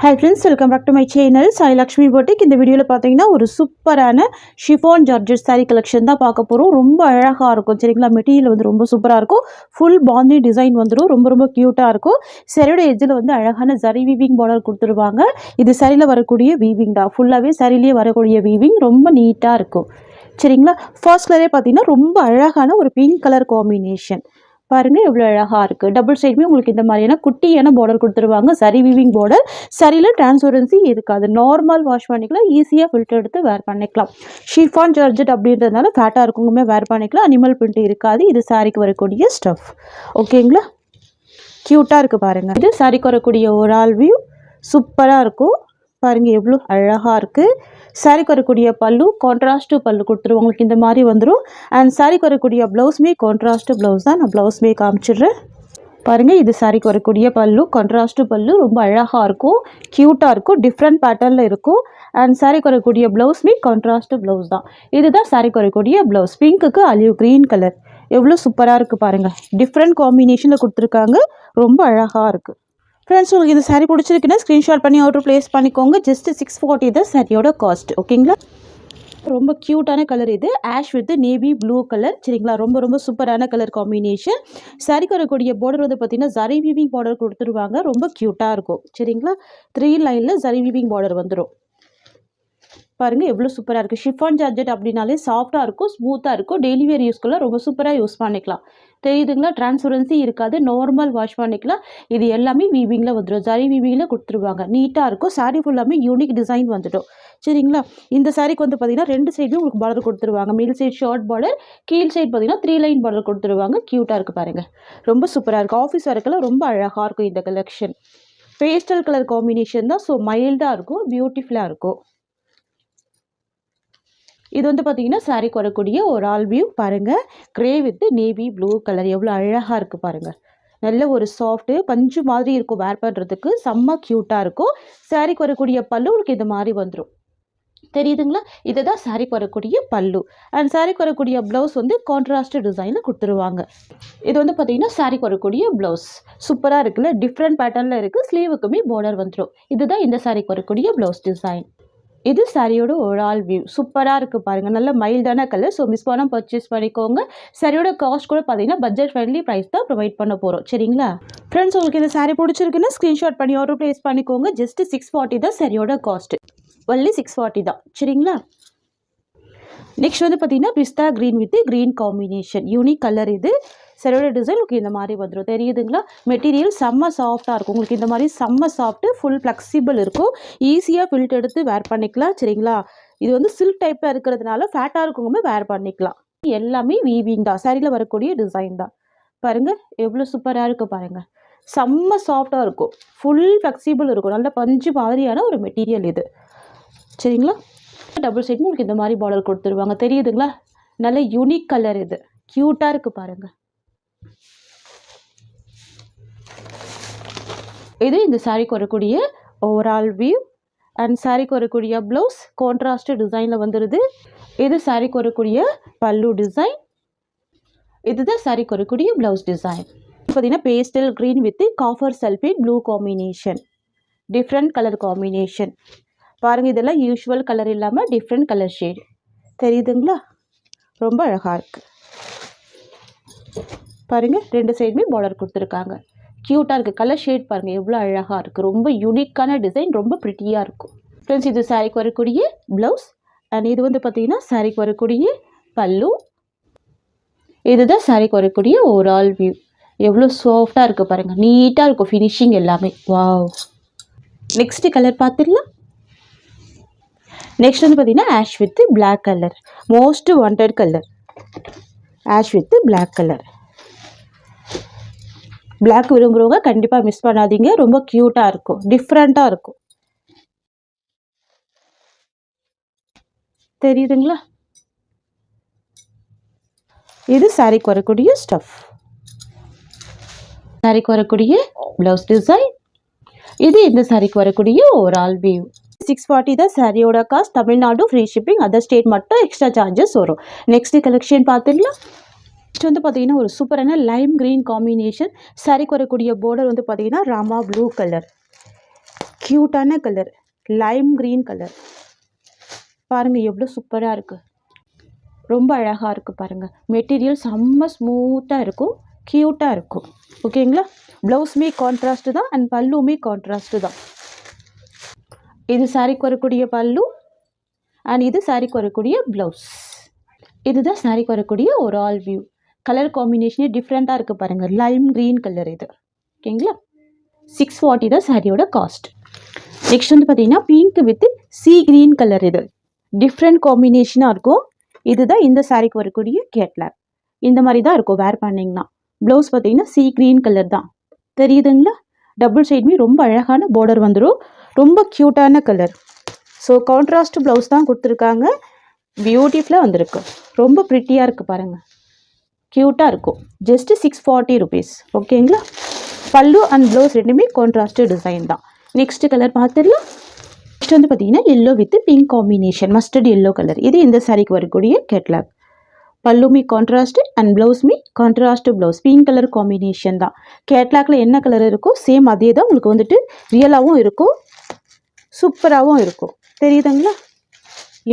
Hi friends, welcome back to my channel Sai Lakshmi Boutique. இந்த வீடியோல பாத்தீங்கன்னா ஒரு சூப்பரான chiffon georgette saree collection தான் பார்க்க போறோம். ரொம்ப அழகா இருக்கும். சரிங்களா? மெட்டீரியல் வந்து ரொம்ப சூப்பரா இருக்கும். full bondi design வந்துரும். ரொம்ப கியூட்டா இருக்கும். சாரியோட எட்ஜ்ல வந்து அழகான zari weaving border கொடுத்துருவாங்க. இது சாரில வரக்கூடிய weaving தான். ஃபுல்லாவே சாரிலயே வரக்கூடிய weaving ரொம்ப நீட்டா இருக்கும். சரிங்களா? ஃபர்ஸ்ட் கலரே பாத்தீங்கன்னா ரொம்ப அழகான ஒரு பிங்க் கலர் காம்பினேஷன். பாருங்க எவ்வளவு அழகா இருக்கு. டபுள் சைடுமே உங்களுக்கு இந்த மாதிரியான குட்டியான பார்டர் கொடுத்துருவாங்க. சரி வீவிங் பார்டர். சரியில டிரான்ஸ்பரன்சி இருக்காது. நார்மல் வாஷ் பண்ணிக்கலாம். ஈஸியா ஃபில்டர் எடுத்து வேர் பண்ணிக்கலாம். ஷிஃபான் ஜார்ஜெட் அப்படின்றதுனால ஃபேட்டா இருக்கவங்க வேர் பண்ணிக்கலாம். அனிமல் பிரிண்ட் இருக்காது. இது சாரிக்கு வரக்கூடிய ஸ்டஃப். ஓகேங்களா? கியூட்டா இருக்கு பாருங்க. இது சாரிக்கு வரக்கூடிய ஒரு ஆல் வியூ சூப்பரா இருக்கும். பாருங்க எவ்வளோ அழகா இருக்கு. சாரிக்கு வரக்கூடிய பல்லு கான்ட்ராஸ்ட் பல்லு கொடுத்துருவோம். உங்களுக்கு இந்த மாதிரி வந்துடும். அண்ட் சாரிக்கு வரக்கூடிய ப்ளவுஸ்மே கான்ட்ராஸ்ட் ப்ளவுஸ் தான். நான் ப்ளவுஸ்மே காமிச்சிடுறேன். பாருங்க இது சாரிக்கு வரக்கூடிய பல்லு கான்ட்ராஸ்ட் பல்லு ரொம்ப அழகா இருக்கும். கியூட்டா இருக்கும். டிஃப்ரெண்ட் பேட்டர்ன்ல இருக்கும். அண்ட் சாரிக்கு வரக்கூடிய ப்ளவுஸ்மே கான்ட்ராஸ்ட் ப்ளவுஸ் தான். இதுதான் சாரிக்கு வரக்கூடிய ப்ளவுஸ். பிங்க்குக்கு அலிவ் கிரீன் கலர் எவ்வளோ சூப்பராக இருக்குது பாருங்கள். டிஃப்ரெண்ட் காம்பினேஷனில் கொடுத்துருக்காங்க. ரொம்ப அழகாக இருக்குது. ஃப்ரெண்ட்ஸ் உங்களுக்கு இந்த சாரீ பிடிச்சிருக்குன்னா ஸ்க்ரீன்ஷாட் பண்ணி ஆர்டர் ப்ளேஸ் பண்ணிக்கோங்க. ஜஸ்ட் 640 தான் சாரியோட காஸ்ட். ஓகேங்களா? ரொம்ப க்யூட்டான கலர் இது. Ash with navy blue colour. சரிங்களா? ரொம்ப சூப்பரான கலர் காம்பினேஷன். சாரிக்கு வரக்கூடிய பார்டர் வந்து பார்த்தீங்கன்னா ஜரி வீவிங் பார்டர் கொடுத்துருவாங்க. ரொம்ப க்யூட்டாக இருக்கும். சரிங்களா? 3 லைனில் ஜரி வீவிங் பார்டர் வந்துடும். பாருங்க எவ்வளோ சூப்பராக இருக்குது. ஷிஃபான் ஜார்ஜெட் அப்படின்னாலே சாஃப்டாக இருக்கும், ஸ்மூத்தாக இருக்கும். டெய்லி வேர் யூஸ்க்குள்ள ரொம்ப சூப்பராக யூஸ் பண்ணிக்கலாம். தெரியுதுங்களா? டிரான்ஸ்பரன்சி இருக்காது. நார்மல் வாஷ் பண்ணிக்கலாம். இது எல்லாமே வீவிங்கில் வந்துடும். ஜரி வீவிங்கில் கொடுத்துருவாங்க. நீட்டாக இருக்கும். சாரீ ஃபுல்லாமே யூனிக் டிசைன் வந்துடும். சரிங்களா? இந்த சாரீக்கு வந்து பார்த்தீங்கன்னா 2 சைடுமே உங்களுக்கு பார்டர் கொடுத்துருவாங்க. மேல் சைடு ஷார்ட் பார்டர், கீழ் சைடு பார்த்தீங்கன்னா 3 லைன் பார்டர் கொடுத்துருவாங்க. க்யூட்டாக இருக்குது பாருங்கள். ரொம்ப சூப்பராக இருக்குது. ஆஃபீஸ் ஒர்க்கெல்லாம் ரொம்ப அழகாக இருக்கும் இந்த கலெக்ஷன். பேஸ்டல் கலர் காம்பினேஷன் தான். ஸோ மைல்டாக இருக்கும், பியூட்டிஃபுல்லாக இருக்கும். இது வந்து பார்த்தீங்கன்னா சாரிக்கு வரக்கூடிய ஒரு ஆல் வியூ பாருங்கள். Grey with navy blue colour எவ்வளோ அழகாக இருக்குது பாருங்கள். நல்ல ஒரு சாஃப்ட்டு பஞ்சு மாதிரி இருக்கும். வேர் பண்ணுறதுக்கு செம்ம க்யூட்டாக இருக்கும். சாரிக்கு வரக்கூடிய பல்லு உங்களுக்கு இந்த மாதிரி வந்துடும். தெரியுதுங்களா? இதுதான் சாரிக்கு வரக்கூடிய பல்லு. அண்ட் சாரிக்கு வரக்கூடிய ப்ளவுஸ் வந்து கான்ட்ராஸ்ட் டிசைனில் கொடுத்துருவாங்க. இது வந்து பார்த்தீங்கன்னா சாரிக்கு வரக்கூடிய ப்ளவுஸ் சூப்பராக இருக்குல்ல. டிஃப்ரெண்ட் பேட்டர்னில் இருக்குது. ஸ்லீவுக்குமே பார்டர் வந்துடும். இதுதான் இந்த சாரிக்கு வரக்கூடிய ப்ளவுஸ் டிசைன். இது சாரியோட ஒரு ஆல் வியூ சூப்பராக இருக்குது பாருங்கள். நல்ல மைல்டான கலர். ஸோ மிஸ் பண்ணால் பர்ச்சேஸ் பண்ணிக்கோங்க. சாரியோட காஸ்ட் கூட பார்த்தீங்கன்னா பட்ஜெட் ஃப்ரெண்ட்லி ப்ரைஸ் தான் ப்ரொவைட் பண்ண போகிறோம். சரிங்களா? ஃப்ரெண்ட்ஸ் உங்களுக்கு இந்த சாரீ பிடிச்சிருக்குன்னா ஸ்க்ரீன்ஷாட் பண்ணி ஆர்டர் ப்ளேஸ் பண்ணிக்கோங்க. ஜஸ்ட் 640 தான் சாரியோட காஸ்ட். ஒன்லி 640 தான். சரிங்களா? நெக்ஸ்ட் வந்து பார்த்தீங்கன்னா பிஸ்தா green with green combination. Unique colour இது. சரியோட டிசைன் உங்களுக்கு இந்த மாதிரி வந்துடும். தெரியுதுங்களா? மெட்டீரியல் செம்ம சாஃப்டாக இருக்கும். உங்களுக்கு இந்த மாதிரி செம்ம சாஃப்ட்டு ஃபுல் ஃப்ளெக்சிபிள் இருக்கும். ஈஸியாக ஃபில்ட் எடுத்து வேர் பண்ணிக்கலாம். சரிங்களா? இது வந்து சில்க் டைப்பில் இருக்கிறதுனால ஃபேட்டாக இருக்கவங்க வேர் பண்ணிக்கலாம். எல்லாமே வீவிங் தான். சாரியில் வரக்கூடிய டிசைன் தான். பாருங்கள் எவ்வளோ சூப்பராக இருக்குது பாருங்கள். செம்ம சாஃப்டாக இருக்கும். ஃபுல் ஃப்ளெக்சிபிள் இருக்கும். நல்ல பஞ்சு மாதிரியான ஒரு மெட்டீரியல் இது. சரிங்களா? டபுள் சைடும் உங்களுக்கு இந்த மாதிரி பார்டர் கொடுத்துருவாங்க. தெரியுதுங்களா? நல்ல யூனிக் கலர் இது. க்யூட்டாக இருக்குது பாருங்கள். இது இந்த சாரிக்கு வரக்கூடிய ஓவரால் வியூ. அண்ட் சாரிக்கு வரக்கூடிய ப்ளவுஸ் கான்ட்ராஸ்ட் டிசைனில் வந்துடுது. இது சாரிக்கு வரக்கூடிய பல்லு டிசைன். இதுதான் சாரிக்கு வரக்கூடிய ப்ளவுஸ் டிசைன். பார்த்தீங்கன்னா pastel green with copper sulphate blue combination. Different colour combination பாருங்கள். இதெல்லாம் யூஷுவல் கலர் இல்லாமல் டிஃப்ரெண்ட் கலர் ஷேட். தெரியுதுங்களா? ரொம்ப அழகாக இருக்குது பாருங்கள். 2 சைடுமே பார்டர் கொடுத்துருக்காங்க. க்யூட்டாக இருக்குது. கலர் ஷேட் பாருங்கள் எவ்வளோ அழகாக இருக்குது. ரொம்ப யூனிக்கான டிசைன். ரொம்ப ப்ரிட்டியாக இருக்கும். ஃப்ரெண்ட்ஸ் இது சாரிக்கு வரக்கூடிய ப்ளவுஸ். அண்ட் இது வந்து பார்த்தீங்கன்னா சாரிக்கு வரக்கூடிய பல்லு. இதுதான் சாரிக்கு வரக்கூடிய ஒரு ஆல் வியூ. எவ்வளோ சாஃப்டாக இருக்குது பாருங்கள். நீட்டாக இருக்கும் ஃபினிஷிங் எல்லாமே. வாவ். நெக்ஸ்ட்டு கலர் பார்த்துடலாம். நெக்ஸ்ட் வந்து பார்த்தீங்கன்னா ash with black colour. Most wanted colour. Ash with black colour. Black விரும்புகிறவங்க கண்டிப்பாக மிஸ் பண்ணாதீங்க. ரொம்ப க்யூட்டாக இருக்கும். டிஃப்ரெண்ட்டாக இருக்கும். தெரியுதுங்களா? இது சாரிக்கு வரக்கூடிய ஸ்டஃப். சாரிக்கு வரக்கூடிய ப்ளவுஸ் டிசைன். இது இந்த சாரிக்கு வரக்கூடிய ஒரு ஆல் வியூ. 640 தான் சாரியோட cost. Tamil Nadu free shipping. Other state மட்டும் எக்ஸ்ட்ரா சார்ஜஸ் வரும். நெக்ஸ்ட் கலெக்ஷன் பார்த்துடலாம். நெக்ஸ்ட் வந்து பார்த்தீங்கன்னா ஒரு சூப்பரான லைம் க்ரீன் காம்பினேஷன். சாரிக்கு வரக்கூடிய பார்டர் வந்து பார்த்தீங்கன்னா ராமா ப்ளூ கலர். க்யூட்டான கலர் லைம் க்ரீன் கலர். பாருங்கள் எவ்வளோ சூப்பராக இருக்குது, ரொம்ப அழகாக இருக்குது பாருங்கள். மெட்டீரியல் செம்ம ஸ்மூத்தாக இருக்கும், க்யூட்டாக இருக்கும். ஓகேங்களா. ப்ளவுஸுமே கான்ட்ராஸ்ட்டு தான் அண்ட் பல்லுமே கான்ட்ராஸ்ட்டு தான். இது சாரிக்கு வரக்கூடிய பல்லு அண்ட் இது சாரிக்கு வரக்கூடிய ப்ளவுஸ். இதுதான் சாரிக்கு வரக்கூடிய ஒரு ஆல் வியூ. கலர் காம்பினேஷனே டிஃப்ரெண்ட்டாக இருக்குது பாருங்கள். லைம் க்ரீன் கலர் இது. ஓகேங்களா. 640 தான் சாரியோட காஸ்ட். நெக்ஸ்ட் வந்து பார்த்தீங்கன்னா pink with C green colour. இது டிஃப்ரெண்ட் காம்பினேஷனாக இருக்கும். இதுதான் இந்த சாரிக்கு வரக்கூடிய கேட்லாக். இந்த மாதிரி தான் இருக்கும் வேர் பண்ணிங்கன்னா. ப்ளவுஸ் பார்த்தீங்கன்னா சி க்ரீன் கலர் தான், தெரியுதுங்களா. டபுள் சைடுமே ரொம்ப அழகான பார்டர் வந்துடும், ரொம்ப க்யூட்டான கலர். ஸோ கான்ட்ராஸ்ட் ப்ளவுஸ் தான் கொடுத்துருக்காங்க, பியூட்டிஃபுல்லாக வந்திருக்கு, ரொம்ப ப்ரிட்டியாக இருக்குது பாருங்கள், க்யூட்டாக இருக்கும். Just 640 rupees. ஓகேங்களா. பல்லு அண்ட் ப்ளவுஸ் ரெண்டுமே கான்ட்ராஸ்ட் டிசைன் தான். நெக்ஸ்ட் கலர் பார்த்துடலாம். நெக்ஸ்ட் வந்து பார்த்தீங்கன்னா yellow with pink combination, mustard yellow colour. இது இந்த சாரிக்கு வரக்கூடிய கேட்லாக். பல்லுமே கான்ட்ராஸ்ட் அண்ட் ப்ளவுஸ்மே contrast blouse, pink colour combination தான். கேட்லாக்ல என்ன கலர் இருக்கோ சேம் அதே தான் உங்களுக்கு வந்துட்டு ரியலாகவும் இருக்கும், சூப்பராகவும் இருக்கும். தெரியுதுங்களா.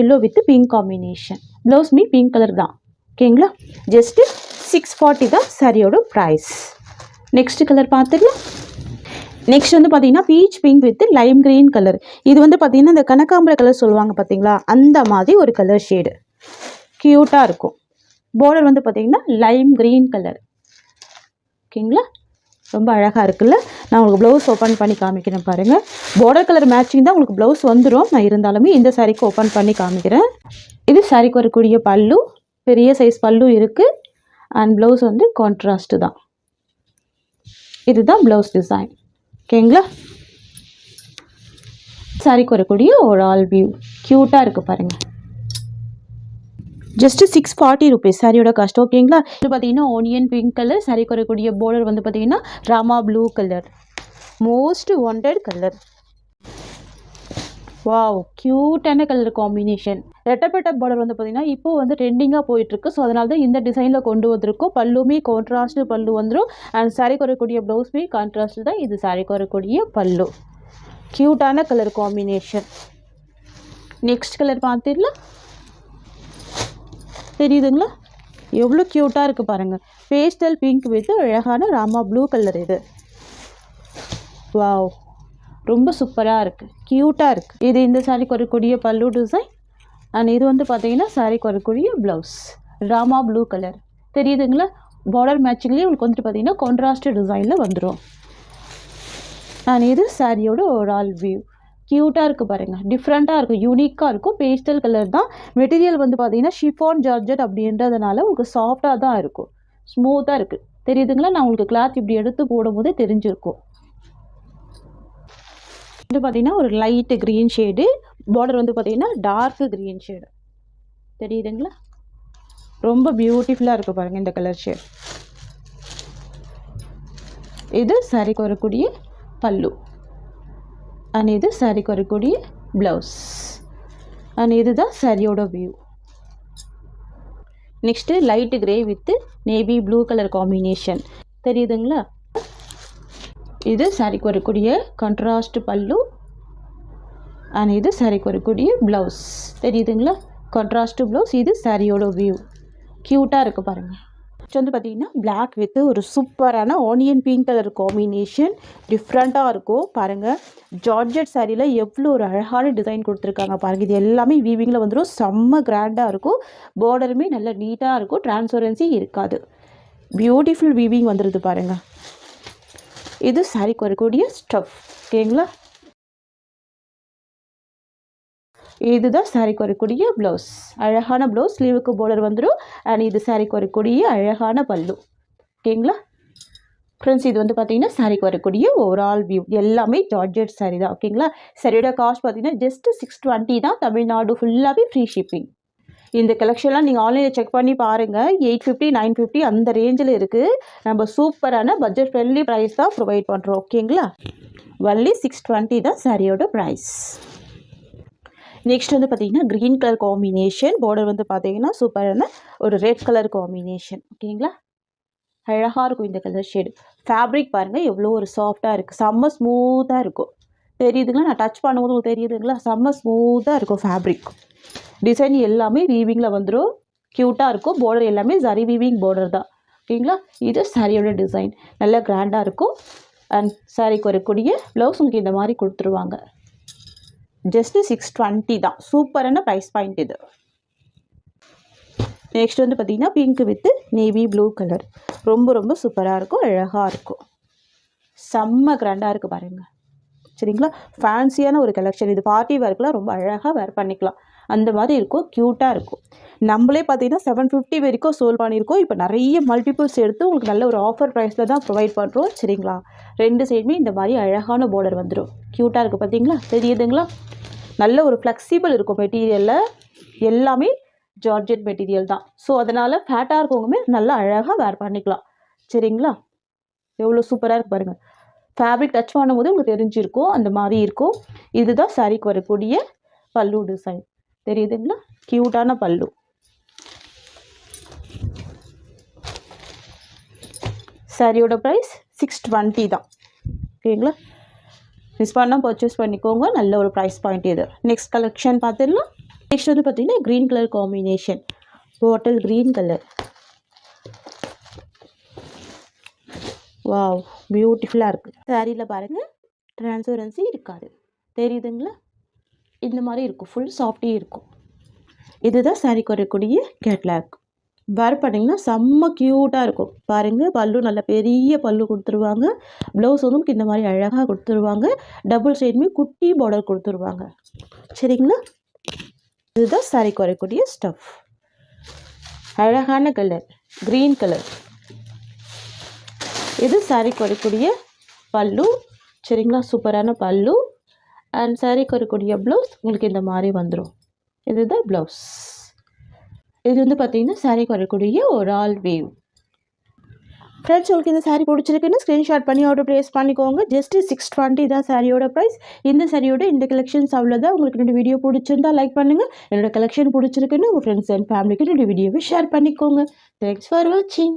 எல்லோ வித் பிங்க் காம்பினேஷன், ப்ளவுஸ்மே பிங்க் கலர் தான். ஓகேங்களா. ஜஸ்ட்டு 640 தான் சாரியோட ப்ரைஸ். நெக்ஸ்ட் கலர் பார்த்துக்கலாம். நெக்ஸ்ட் வந்து பார்த்தீங்கன்னா peach pink with lime green colour. இது வந்து பார்த்தீங்கன்னா இந்த கனகாம்பர கலர் சொல்லுவாங்க பார்த்தீங்களா, அந்த மாதிரி ஒரு கலர் ஷேடு, க்யூட்டாக இருக்கும். பார்டர் வந்து பார்த்தீங்கன்னா லைம் க்ரீன் கலர். ஓகேங்களா. ரொம்ப அழகாக இருக்குல்ல. நான் உங்களுக்கு ப்ளவுஸ் ஓப்பன் பண்ணி காமிக்கிறேன் பாருங்கள். பார்டர் கலர் மேட்சிங் தான் உங்களுக்கு ப்ளவுஸ் வந்துடும். நான் இருந்தாலுமே இந்த சாரிக்கு ஓப்பன் பண்ணி காமிக்கிறேன். இது சாரிக்கு வரக்கூடிய பல்லு, பெரிய சைஸ் பல்லு இருக்குது அண்ட் ப்ளவுஸ் வந்து கான்ட்ராஸ்ட்டு தான். இதுதான் ப்ளவுஸ் டிசைன். ஓகேங்களா. சாரிக்கு வரக்கூடிய ஒரு ஆல் வியூ, க்யூட்டாக இருக்குது பாருங்கள். ஜஸ்ட்டு 640 ருபீஸ் சாரியோட காஸ்ட். ஓகேங்களா. இது பார்த்தீங்கன்னா ஆனியன் பிங்க் கலர். சாரிக்கு வரக்கூடிய பார்டர் வந்து பார்த்தீங்கன்னா Rama blue colour, most wanted colour. Wow, க்யூட்டான கலர் காம்பினேஷன். ரெட்டப்பட்ட பார்டர் வந்து பார்த்தீங்கன்னா இப்போ வந்து ட்ரெண்டிங்காக போயிட்டுருக்கு. ஸோ அதனால தான் இந்த டிசைனில் கொண்டு வந்திருக்கோம். பல்லுமே கான்ட்ராஸ்ட் பல்லு வந்துடும் அண்ட் சாரிக்கு வரக்கூடிய ப்ளவுஸ்மே கான்ட்ராஸ்ட் தான். இது சாரிக்கு வரக்கூடிய பல்லு, க்யூட்டான கலர் காம்பினேஷன். நெக்ஸ்ட் கலர் பார்த்துடலாம். தெரியுதுங்களா, எவ்வளோ க்யூட்டாக இருக்குது பாருங்கள். பேஸ்டல் பிங்க் வித் அழகான ராமா ப்ளூ கலர். இது வாவ், ரொம்ப சூப்பராக இருக்குது, க்யூட்டாக இருக்குது. இது இந்த சாரிக்கு வரக்கூடிய பல்லு டிசைன் அண்ட் இது வந்து பார்த்தீங்கன்னா சாரிக்கு வரக்கூடிய ப்ளவுஸ் ராமா ப்ளூ கலர். தெரியுதுங்களா. பார்டர் மேட்சிங்லேயே உங்களுக்கு வந்துட்டு பார்த்தீங்கன்னா கான்ட்ராஸ்ட் டிசைனில் வந்துடும். அண்ட் இது சாரியோட ஒரு ஆல் வியூ, க்யூட்டாக இருக்குது பாருங்கள், டிஃப்ரெண்ட்டாக இருக்கும், யூனிக்காக இருக்கும். பேஸ்டல் கலர் தான். மெட்டீரியல் வந்து பார்த்தீங்கன்னா ஷிஃபான் ஜார்ஜெட் அப்படின்றதுனால உங்களுக்கு சாஃப்டாக தான் இருக்கும், ஸ்மூத்தாக இருக்குது. தெரியுதுங்களா. நான் உங்களுக்கு கிளாத் இப்படி எடுத்து போடும்போது தெரிஞ்சிருக்கும். இது பார்த்தீங்கன்னா ஒரு லைட்டு க்ரீன் ஷேடு, பார்டர் வந்து பார்த்தீங்கன்னா டார்க்கு க்ரீன் ஷேடு. தெரியுதுங்களா. ரொம்ப பியூட்டிஃபுல்லாக இருக்குது பாருங்கள் இந்த கலர் ஷேட். இது சாரிக்கு வரக்கூடிய பல்லு அண்ட் இது சாரிக்கு வரக்கூடிய ப்ளவுஸ் அண்ட் இதுதான் சாரியோட view. Next light grey with navy blue colour combination. தெரியுதுங்களா. இது சாரிக்கு வரக்கூடிய கான்ட்ராஸ்ட் பல்லு அண்ட் இது சாரிக்கு வரக்கூடிய ப்ளவுஸ். தெரியுதுங்களா. Contrast blouse. இது சாரியோட வியூ, க்யூட்டாக இருக்குது பாருங்கள். நெக்ஸ்ட் வந்து பார்த்தீங்கன்னா பிளாக் வித் ஒரு சூப்பரான ஆனியன் பிங்க் கலர் காம்பினேஷன், டிஃப்ரெண்ட்டாக இருக்கும் பாருங்கள். ஜார்ஜெட் சாரியில் எவ்வளோ ஒரு அழகான டிசைன் கொடுத்துருக்காங்க பாருங்கள். இது எல்லாமே வீவிங்கில் வந்துடும், செம்ம கிராண்டாக இருக்கும். பார்டருமே நல்ல நீட்டாக இருக்கும், டிரான்ஸ்பரன்சி இருக்காது, பியூட்டிஃபுல் வீவிங் வந்துடுது பாருங்கள். இது சாரிக்கு வரக்கூடிய ஸ்டஃப். ஓகேங்களா. இதுதான் சாரிக்கு வரக்கூடிய ப்ளவுஸ், அழகான ப்ளவுஸ், ஸ்லீவுக்கு பார்டர் வந்துடும் அண்ட் இது சாரிக்கு வரக்கூடிய அழகான பல்லு. ஓகேங்களா ஃப்ரெண்ட்ஸ். இது வந்து பார்த்தீங்கன்னா சாரிக்கு வரக்கூடிய ஓவரால் வியூ, எல்லாமே ஜார்ஜெட் சாரி தான். ஓகேங்களா. சாரியோட காஸ்ட் பார்த்தீங்கன்னா ஜஸ்ட் 620 தான். தமிழ்நாடு ஃபுல்லாகவே ஃப்ரீ ஷிப்பிங். இந்த கலெக்ஷன்லாம் நீங்கள் ஆன்லைனில் செக் பண்ணி பாருங்கள். 850 950 அந்த ரேஞ்சில் இருக்குது. நம்ம சூப்பரான பட்ஜெட் ஃப்ரெண்ட்லி ப்ரைஸ் தான் ப்ரொவைட் பண்ணுறோம். ஓகேங்களா. ஒன்லி 620 தான் சாரியோட ப்ரைஸ். நெக்ஸ்ட் வந்து பார்த்தீங்கன்னா க்ரீன் கலர் காம்பினேஷன், பார்டர் வந்து பார்த்தீங்கன்னா சூப்பரான ஒரு ரெட் கலர் காம்பினேஷன். ஓகேங்களா. அழகாக இருக்கும் இந்த கலர் ஷேடு. ஃபேப்ரிக் பாருங்கள் எவ்வளோ ஒரு சாஃப்டாக இருக்குது, செம்ம ஸ்மூத்தாக இருக்கும். தெரியுதுங்களா? நான் டச் பண்ணும்போது உங்களுக்கு தெரியுதுங்களா? செம்ம ஸ்மூத்தாக இருக்கும் ஃபேப்ரிக். டிசைன் எல்லாமே வீவிங்கில் வந்துடும். க்யூட்டாக இருக்கும். பார்டர் எல்லாமே ஜரி வீவிங் பார்டர் தான். ஓகேங்களா? இது சாரியோட டிசைன் நல்லா கிராண்டாக இருக்கும். அண்ட் சாரிக்கு வரக்கூடிய ப்ளவுஸ் உங்களுக்கு இந்த மாதிரி கொடுத்துருவாங்க. ஜஸ்ட்டு 620 தான். சூப்பரான ப்ரைஸ் பாயிண்ட் இது. நெக்ஸ்ட் வந்து பார்த்திங்கன்னா pink with navy blue colour. ரொம்ப ரொம்ப சூப்பராக இருக்கும். அழகாக இருக்கும். செம்ம கிராண்டாக இருக்குது பாருங்கள். சரிங்களா? ஃபேன்சியான ஒரு கலெக்ஷன் இது. பார்ட்டி வேர்க்கெலாம் ரொம்ப அழகாக வேர் பண்ணிக்கலாம். அந்த மாதிரி இருக்கும். க்யூட்டாக இருக்கும். நம்மளே பார்த்தீங்கன்னா 750 வரைக்கும் சோல் பண்ணியிருக்கோம். இப்போ நிறைய மல்டிபிள்ஸ் எடுத்து உங்களுக்கு நல்ல ஒரு ஆஃபர் ப்ரைஸில் தான் ப்ரொவைட் பண்ணுறோம். சரிங்களா? 2 சைடுமே இந்த மாதிரி அழகான பார்டர் வந்துடும். க்யூட்டாக இருக்குது பார்த்தீங்களா? தெரியுதுங்களா? நல்ல ஒரு ஃப்ளெக்சிபிள் இருக்கும் மெட்டீரியலில். எல்லாமே ஜார்ஜெட் மெட்டீரியல் தான். ஸோ அதனால் ஃபேட்டாக இருக்கவங்களுமே நல்லா அழகாக வேர் பண்ணிக்கலாம். சரிங்களா? எவ்வளோ சூப்பராக இருக்குது பாருங்கள். ஃபேப்ரிக் டச் பண்ணும்போது உங்களுக்கு தெரிஞ்சிருக்கும். அந்த மாதிரி இருக்கும். இதுதான் சாரிக்கு வரக்கூடிய பல்லு டிசைன். தெரியுதுங்களா? க்யூட்டான பல்லு. சாரியோட ப்ரைஸ் 620 தான். ஓகேங்களா? மிஸ் பண்ணால் பர்ச்சேஸ் பண்ணிக்கோங்க. நல்ல ஒரு ப்ரைஸ் பாயிண்ட் இது. நெக்ஸ்ட் கலெக்ஷன் பார்த்துடலாம். நெக்ஸ்ட் வந்து பார்த்திங்கன்னா green colour combination. Bottle green colour. Wow, பியூட்டிஃபுல்லாக இருக்குது. சாரியில் பாருங்கள் ட்ரான்ஸ்பரன்சி இருக்காது. தெரியுதுங்களா? இந்த மாதிரி இருக்கும். ஃபுல் சாஃப்டி இருக்கும். இதுதான் சாரிக்கு வரக்கூடிய கேட்லாக். வேர் பண்ணிங்கன்னா செம்ம க்யூட்டாக இருக்கும். பாருங்கள், பல்லு நல்ல பெரிய பல்லு கொடுத்துருவாங்க. ப்ளவுஸ் வந்து இந்த மாதிரி அழகாக கொடுத்துருவாங்க. டபுள் சைடுமே குட்டி பார்டர் கொடுத்துருவாங்க. சரிங்களா? இதுதான் சாரிக்கு வரக்கூடிய ஸ்டஃப். அழகான கலர் க்ரீன் கலர். இது சாரிக்கு வரக்கூடிய பல்லு. சரிங்களா? சூப்பரான பல்லு. அண்ட் சாரிக்கு வரக்கூடிய ப்ளவுஸ் உங்களுக்கு இந்த மாதிரி வந்துடும். இதுதான் ப்ளவுஸ். இது வந்து பார்த்திங்கன்னா சாரிக்கு வரக்கூடிய ஒரு ஆல் வேவ். ஃப்ரெண்ட்ஸ், உங்களுக்கு இந்த சாரீ பிடிச்சிருக்குன்னு ஸ்க்ரீன்ஷாட் பண்ணி ஆர்டர் ப்ளேஸ் பண்ணிக்கோங்க. ஜஸ்ட்டு 620 தான் சாரியோட ப்ரைஸ். இந்த சாரியோட இந்த கலெக்ஷன்ஸ் அவ்வளோதான். உங்களுக்கு என்னோடய வீடியோ பிடிச்சிருந்தா லைக் பண்ணுங்கள். என்னோடய கலெக்ஷன் பிடிச்சிருக்குன்னு உங்கள் ஃப்ரெண்ட்ஸ் அண்ட் ஃபேமிலிக்கு என்னோடய வீடியோவை ஷேர் பண்ணிக்கோங்க. தேங்க்ஸ் ஃபார் வாட்சிங்.